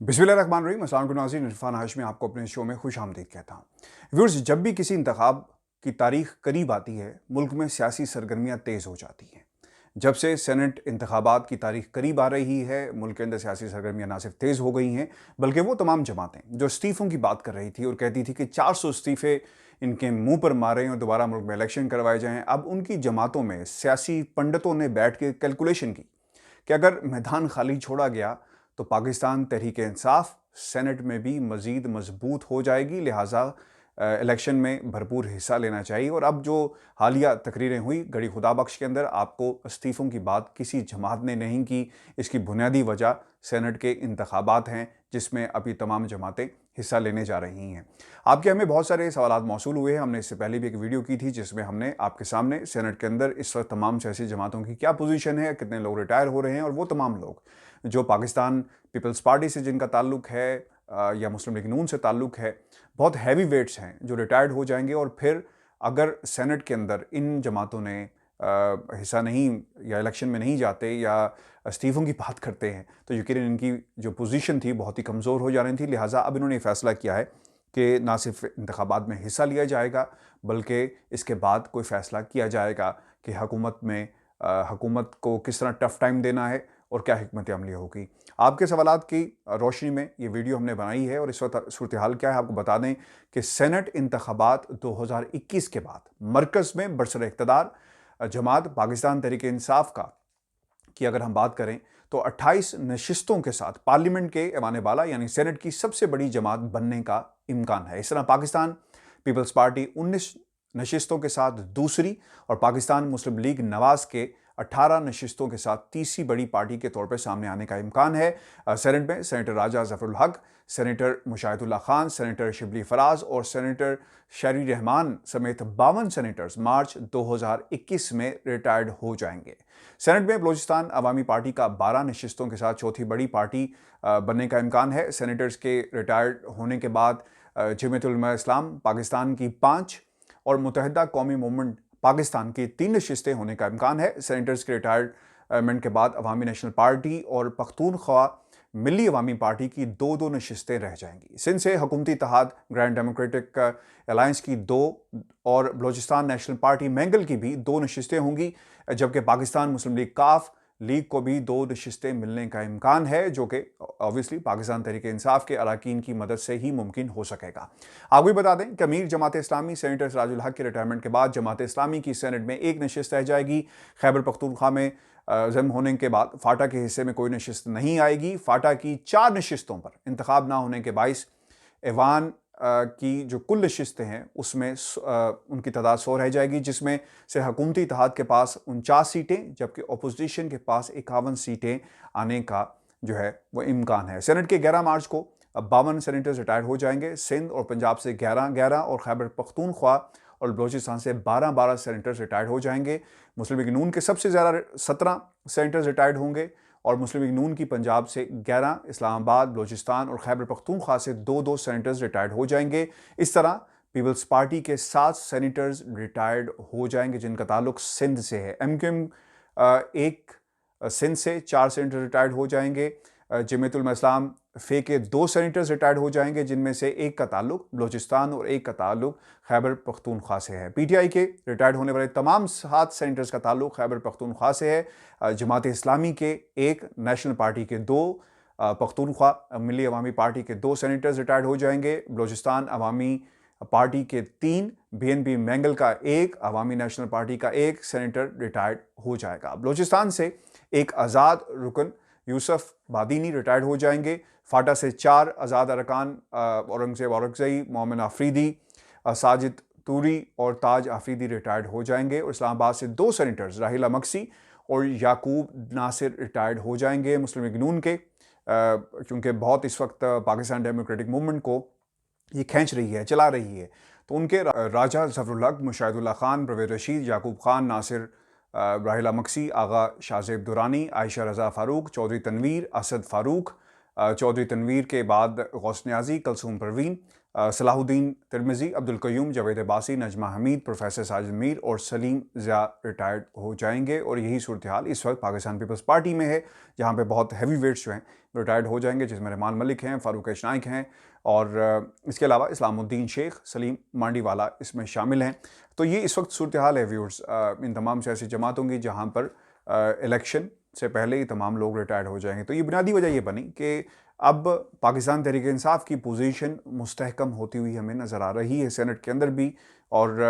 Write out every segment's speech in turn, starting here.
बिस्मिल्लाहिर्रहमानिर्रहीम। अस्सलाम वालेकुम नाज़रीन, इरफान हाशमी आपको अपने शो में खुश आमदीद कहता हूँ। व्यूअर्स, जब भी किसी इंतखाब की तारीख करीब आती है, मुल्क में सियासी सरगर्मियाँ तेज़ हो जाती हैं। जब से सेनेट इंतखाबात की तारीख करीब आ रही है, मुल्क के अंदर सियासी सरगर्मियाँ ना सिर्फ तेज़ हो गई हैं, बल्कि वो तमाम जमातें जो इस्तीफ़ों की बात कर रही थी और कहती थी कि 400 इस्तीफ़े इनके मुँह पर मारें और दोबारा मुल्क में इलेक्शन करवाए जाएँ, अब उनकी जमातों में सियासी पंडितों ने बैठ के कैलकुलेशन की कि अगर मैदान खाली छोड़ा गया तो पाकिस्तान तहरीक इंसाफ सेनेट में भी मज़ीद मजबूत हो जाएगी, लिहाजा इलेक्शन में भरपूर हिस्सा लेना चाहिए। और अब जो हालिया तकरीरें हुई गढ़ी खुदाबख्श के अंदर, आपको इस्तीफ़ों की बात किसी जमात ने नहीं की। इसकी बुनियादी वजह सेनेट के इंतखाबात हैं, जिसमें अभी तमाम जमातें हिस्सा लेने जा रही हैं। आपके हमें बहुत सारे सवालात मौसूल हुए हैं। हमने इससे पहले भी एक वीडियो की थी जिसमें हमने आपके सामने सेनेट के अंदर इस वक्त तमाम सियासी जमातों की क्या पोजीशन है, कितने लोग रिटायर हो रहे हैं, और वो तमाम लोग जो पाकिस्तान पीपल्स पार्टी से जिनका ताल्लुक है या मुस्लिम लीग नून से ताल्लुक है, बहुत हैवी वेट्स हैं जो रिटायर्ड हो जाएंगे। और फिर अगर सेनेट के अंदर इन जमातों ने हिस्सा नहीं या इलेक्शन में नहीं जाते या इस्तीफ़ों की बात करते हैं, तो यकीनन इनकी जो पोजीशन थी बहुत ही कमज़ोर हो जा रही थी। लिहाजा अब इन्होंने फैसला किया है कि ना सिर्फ इंतखाबात में हिस्सा लिया जाएगा, बल्कि इसके बाद कोई फ़ैसला किया जाएगा कि हुकूमत को किस तरह टफ़ टाइम देना है और क्या हिकमत अमली होगी। आपके सवालात की रोशनी में ये वीडियो हमने बनाई है। और इस वक्त सूरत हाल क्या है आपको बता दें कि सेनेट इंतखाबात 2021 के बाद मरकज़ में बरसर इक़्तिदार जमात पाकिस्तान तहरीक इंसाफ की अगर हम बात करें तो 28 नशिस्तों के साथ पार्लियामेंट के ऐवान बाला यानी सेनेट की सबसे बड़ी जमात बनने का इम्कान है। इस तरह पाकिस्तान पीपल्स पार्टी 19 नशिस्तों के साथ दूसरी और पाकिस्तान मुस्लिम लीग नवाज के 18 नशिस्तों के साथ तीसरी बड़ी पार्टी के तौर पर सामने आने का इम्कान है। सेनेट में सेनेटर राजा ज़फ़रुल हक, सेनेटर मुशाहिदुल्लाह खान, सेनेटर शिबली फराज और सेनेटर शरी रहमान समेत 52 सेनेटर्स मार्च 2021 में रिटायर्ड हो जाएंगे। सेनेट में बलोचिस्तान अवामी पार्टी का 12 नशिस्तों के साथ चौथी बड़ी पार्टी बनने का इम्कान है। सेनेटर्स के रिटायर्ड होने के बाद जमीयत उलमा इस्लाम पाकिस्तान की 5 और मुत्तहिदा कौमी मूवमेंट पाकिस्तान की 3 नशिस्तें होने का इम्कान है। सेनेटर्स के रिटायरमेंट के बाद अवामी नेशनल पार्टी और पख्तूनख्वा मिली अवामी पार्टी की 2-2 नशिस्तें रह जाएंगी। सिंध से हुकूमती इत्तेहाद ग्रैंड डेमोक्रेटिक अलायंस की 2 और बलोचिस्तान नेशनल पार्टी मैंगल की भी 2 नशिस्तें होंगी, जबकि पाकिस्तान मुस्लिम लीग काफ लीग को भी 2 नशिस्तें मिलने का इम्कान है, जो कि ऑब्वियसली पाकिस्तान तहरीक इंसाफ के अरकान की मदद से ही मुमकिन हो सकेगा। आपको भी बता दें कि अमीर जमात इस्लामी सेनेटर सिराजुल हक के रिटायरमेंट के बाद जमात इस्लामी की सेनेट में 1 नशिस्त रह जाएगी। खैबर पख्तूनख्वा में जन्म होने के बाद फाटा के हिस्से में कोई नशिस्त नहीं आएगी। फाटा की 4 नशिस्तों पर इंतखाब ना होने के बाइस ऐवान की जो कुल नशिस्तें हैं उसमें उनकी तादाद 100 रह जाएगी, जिसमें से हुकूमती इत्तेहाद के पास 49 सीटें जबकि अपोजिशन के पास 51 सीटें आने का जो है वो इम्कान है। सेनेट के 11 मार्च को 52 सेनेटर्स रिटायर हो जाएंगे। सिंध और पंजाब से 11-11 और खैबर पख्तूनख्वा और बलोचिस्तान से 12-12 सेनेटर्स रिटायर्ड हो जाएंगे। मुस्लिम लीग नून के सबसे ज़्यादा 17 सेनेटर्स रिटायर्ड होंगे और मुस्लिम लीग नून की पंजाब से 11, इस्लामाबाद, बलोचिस्तान और खैबर पख्तूनख्वा से 2-2 सेनेटर्स रिटायर्ड हो जाएंगे। इस तरह पीपल्स पार्टी के 7 सेनेटर्स रिटायर्ड हो जाएंगे जिनका ताल्लुक सिंध से है। MQM एक सिंध से 4 सेनेटर रिटायर्ड हो जाएंगे। जमीयत उलमा इस्लाम फे के 2 सेनेटर्स रिटायर्ड हो जाएंगे, जिनमें से एक का ताल्लुक बलोचिस्तान और एक का ताल्लुक खैबर पख्तूनख्वा से है। PTI के रिटायर्ड होने वाले तमाम 7 सेनेटर्स का ताल्लुक खैबर पख्तूनख्वा से है। जमात इस्लामी के 1, नेशनल पार्टी के 2, पख्तूनख्वा मिली अवामी पार्टी के 2 सेनेटर्स रिटायर्ड हो जाएंगे। बलोचिस्तान अवामी पार्टी के 3, BNP मैंगल का 1, अवामी नेशनल पार्टी का 1 सेनेटर रिटायर्ड हो जाएगा। बलोचिस्तान से एक आज़ाद रुकन यूसुफ बादीनी रिटायर्ड हो जाएंगे। फाटा से 4 आज़ाद अरकान औरंगज़ेब औरकज़ई, मोमिन आफरीदी, साजिद तूरी और ताज आफरीदी रिटायर्ड हो जाएंगे। और इस्लामाबाद से 2 सेनेटर्स राहिला मक्सी और याकूब नासिर रिटायर्ड हो जाएंगे। मुस्लिम लीग नून के क्योंकि बहुत इस वक्त पाकिस्तान डेमोक्रेटिक मूवमेंट को ये खींच रही है, चला रही है, तो उनके राजा ज़फ़रुल हक, मुशाहिदुल्लाह खान, परवेज़ रशीद, याकूब खान, नासिर, राहिला मक्सी, आगा शाहज़ेब दुरानी, आयशा रज़ा फ़ारूक, चौधरी तनवीर, असद फ़ारूक, चौधरी तनवीर के बाद गौस नियाज़ी, कलसूम परवीन, सलाहुद्दीन तिरमिज़ी, अब्दुल क़य्यूम, जावेद अब्बासी, नजमा हमीद, प्रोफेसर साजिद मीर और सलीम ज़िया रिटायर्ड हो जाएंगे। और यही सूरत हाल इस वक्त पाकिस्तान पीपल्स पार्टी में है, जहाँ पे बहुत हैवी वेट्स जो हैं रिटायर्ड हो जाएंगे, जिसमें रहमान मलिक हैं, फ़ारूक नाइक हैं और इसके अलावा इस्लामुद्दीन शेख, सलीम मांडीवाला इसमें शामिल हैं। तो ये इस वक्त सूरत हाल है व्यूअर्स इन तमाम सियासी जमातों की, जहाँ पर इलेक्शन से पहले ही तमाम लोग रिटायर्ड हो जाएंगे। तो ये बुनियादी वजह ये बनी कि अब पाकिस्तान तहरीक इंसाफ की पोजीशन मुस्तहकम होती हुई हमें नज़र आ रही है सेनेट के अंदर भी। और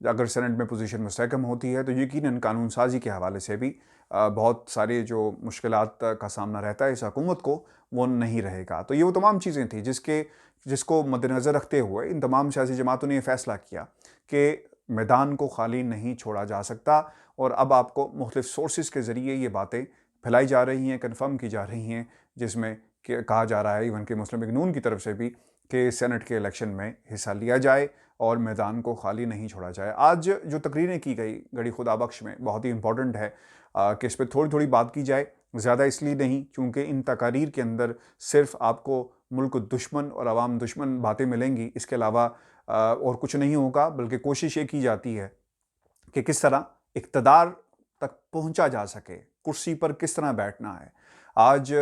अगर सेनेट में पोजीशन मुस्तहकम होती है तो यकीनन कानून साजी के हवाले से भी बहुत सारे जो मुश्किलात का सामना रहता है इस हुकूमत को, वो नहीं रहेगा। तो ये वो तमाम चीज़ें थी जिसको मद्देनज़र रखते हुए इन तमाम सियासी जमातों ने यह फैसला किया कि मैदान को खाली नहीं छोड़ा जा सकता। और अब आपको मुख्तलिफ सोर्सेज के ज़रिए ये बातें फैलाई जा रही हैं, कन्फर्म की जा रही हैं, जिसमें कहा जा रहा है इवन कि मुस्लिम लीग नून की तरफ से भी कि सेनेट के इलेक्शन में हिस्सा लिया जाए और मैदान को खाली नहीं छोड़ा जाए। आज जो तकरीरें की गई गड़ी खुदा बख्श में बहुत ही इंपॉर्टेंट है कि इस पर थोड़ी थोड़ी बात की जाए। ज़्यादा इसलिए नहीं क्योंकि इन तकारीर के अंदर सिर्फ आपको मुल्क दुश्मन और अवाम दुश्मन बातें मिलेंगी, इसके अलावा और कुछ नहीं होगा। बल्कि कोशिश ये की जाती है कि किस तरह इक़्तिदार तक पहुंचा जा सके, कुर्सी पर किस तरह बैठना है। आज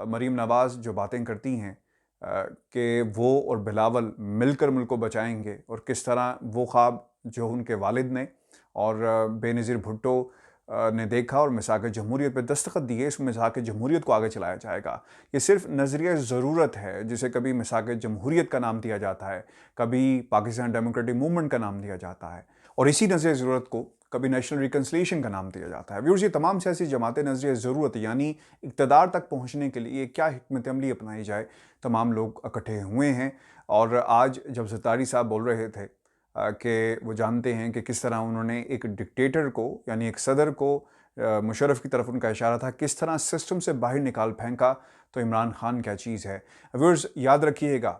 मरीम नवाज़ जो बातें करती हैं कि वो और बिलावल मिलकर मुल्क को बचाएंगे, और किस तरह वो ख्वाब जो उनके वालिद ने और बेनज़ीर भुट्टो ने देखा और मिसाक जमहूरियत पर दस्तखत दिए, इस मिसाक जमहूरियत को आगे चलाया जाएगा। ये सिर्फ नज़रिया ज़रूरत है, जिसे कभी मिसाक जमहूरियत का नाम दिया जाता है, कभी पाकिस्तान डेमोक्रेटिक मूवमेंट का नाम दिया जाता है, और इसी नज़रिया ज़रूरत को कभी नेशनल रिकन्सिलिएशन का नाम दिया जाता है। व्यूअर्स, ये तमाम सियासी जमातें नज़रिया ज़रूरत यानी इक़्तिदार तक पहुँचने के लिए क्या हिकमत अमली अपनाई जाए, तमाम लोग इकट्ठे हुए हैं। और आज जब ज़रदारी साहब बोल रहे थे कि वो जानते हैं कि किस तरह उन्होंने एक डिक्टेटर को यानी एक सदर को, मुशर्रफ की तरफ उनका इशारा था, किस तरह सिस्टम से बाहर निकाल फेंका, तो इमरान खान क्या चीज़ है। व्यूअर्स, याद रखिएगा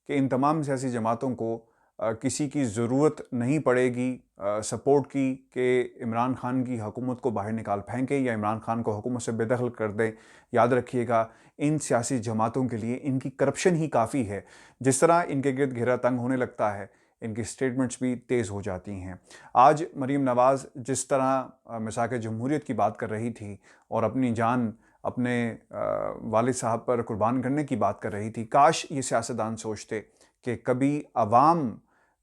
कि इन तमाम सियासी जमातों को किसी की ज़रूरत नहीं पड़ेगी सपोर्ट की कि इमरान खान की हुकूमत को बाहर निकाल फेंके या इमरान खान को हुकूमत से बेदखल कर दें। याद रखिएगा, इन सियासी जमातों के लिए इनकी करप्शन ही काफ़ी है। जिस तरह इनके गिर्द घेरा तंग होने लगता है, इनकी स्टेटमेंट्स भी तेज़ हो जाती हैं। आज मरीम नवाज़ जिस तरह मिसाक जमहूरियत की बात कर रही थी और अपनी जान अपने वालिद साहब पर कुर्बान करने की बात कर रही थी, काश ये सियासतदान सोचते कि कभी अवाम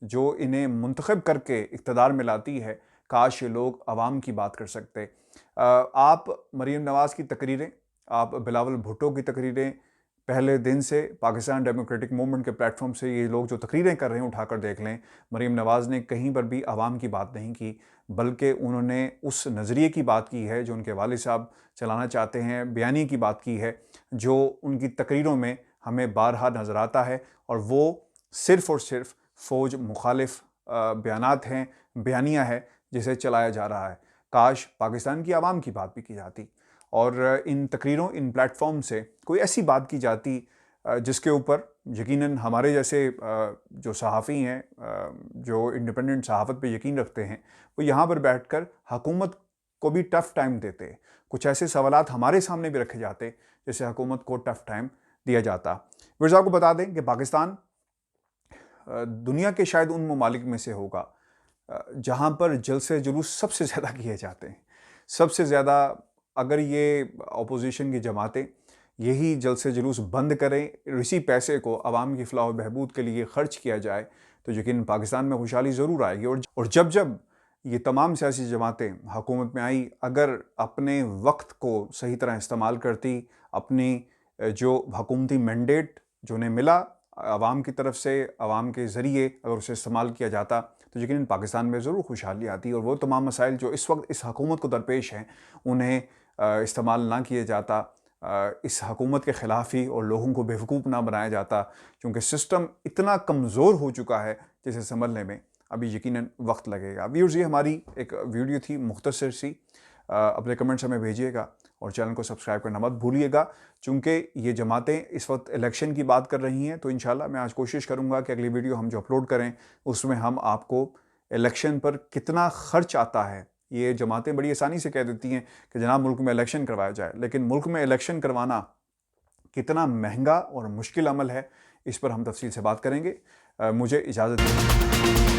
जो इन्हें मुंतखब करके इक़्तिदार में लाती है, काश ये लोग अवाम की बात कर सकते। आप मरीम नवाज़ की तकरीरें, आप बिलावल भुट्टो की तकरीरें, पहले दिन से पाकिस्तान डेमोक्रेटिक मूवमेंट के प्लेटफॉर्म से ये लोग जो तकरीरें कर रहे हैं उठाकर देख लें। मरीम नवाज़ ने कहीं पर भी अवाम की बात नहीं की, बल्कि उन्होंने उस नज़रिए की बात की है जो उनके वालिद साहब चलाना चाहते हैं, बयानी की बात की है जो उनकी तकरीरों में हमें बारहा नज़र आता है। और वो सिर्फ़ और सिर्फ फ़ौज मुखालिफ बयानात हैं, बयानियाँ है जिसे चलाया जा रहा है। काश पाकिस्तान की आवाम की बात भी की जाती और इन तकरीरों, इन प्लेटफॉर्म से कोई ऐसी बात की जाती जिसके ऊपर यकीनन हमारे जैसे जो सहाफ़ी हैं, जो इंडिपेंडेंट सहाफ़त पे यकीन रखते हैं, वो यहाँ पर बैठकर हुकूमत को भी टफ़ टाइम देते। कुछ ऐसे सवालात हमारे सामने भी रखे जाते जिससे हुकूमत को टफ़ टाइम दिया जाता। मिर्ज़ा को बता दें कि पाकिस्तान दुनिया के शायद उन ममालिक में से होगा जहाँ पर जलसे जुलूस सबसे ज़्यादा किए जाते हैं। सबसे ज़्यादा अगर ये अपोजिशन की जमातें यही जलसे जुलूस बंद करें, इसी पैसे को आवाम की फ़लाह व बहबूद के लिए ख़र्च किया जाए, तो यकीन पाकिस्तान में खुशहाली ज़रूर आएगी। और जब जब ये तमाम सियासी जमातें हुकूमत में आई, अगर अपने वक्त को सही तरह इस्तेमाल करती, अपनी जो हुकूमती मैंडेट जो उन्हें मिला आवाम की तरफ से, आवाम के ज़रिए अगर उसे इस्तेमाल किया जाता, तो यकीनन पाकिस्तान में ज़रूर खुशहाली आती। और वो तमाम मसाइल जो इस वक्त इस हुकूमत को दरपेश हैं, उन्हें इस्तेमाल ना किया जाता, इस हुकूमत के ख़िलाफ़ ही, और लोगों को बेवकूफ़ ना बनाया जाता, क्योंकि सिस्टम इतना कमज़ोर हो चुका है जिसे संभलने में अभी यकीनन वक्त लगेगा। व्यूअर्स, ये हमारी एक वीडियो थी मुख्तसर सी। अपने कमेंट्स हमें भेजिएगा और चैनल को सब्सक्राइब करना मत भूलिएगा। चूँकि ये जमातें इस वक्त इलेक्शन की बात कर रही हैं, तो इंशाल्लाह मैं आज कोशिश करूँगा कि अगली वीडियो हम जो अपलोड करें उसमें हम आपको इलेक्शन पर कितना ख़र्च आता है, ये जमातें बड़ी आसानी से कह देती हैं कि जनाब मुल्क में इलेक्शन करवाया जाए, लेकिन मुल्क में इलेक्शन करवाना कितना महंगा और मुश्किल अमल है, इस पर हम तफसील से बात करेंगे। मुझे इजाज़त दीजिए।